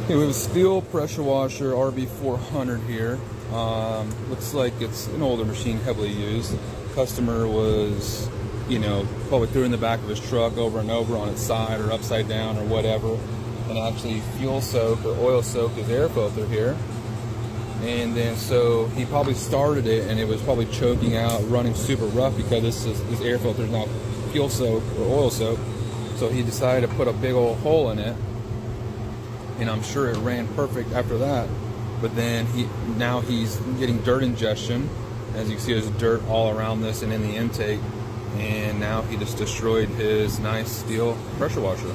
Okay, we have a steel pressure washer RB400 here. Looks like it's an older machine, heavily used. Customer was, probably threw in the back of his truck over and over on its side or upside down or whatever, and actually fuel soaked or oil soaked his air filter here. And then so he probably started it and it was probably choking out, running super rough because this air filter is now fuel soaked or oil soaked. So he decided to put a big old hole in it, and I'm sure it ran perfect after that. But then now he's getting dirt ingestion. As you can see, there's dirt all around this and in the intake, and now he just destroyed his nice steel pressure washer.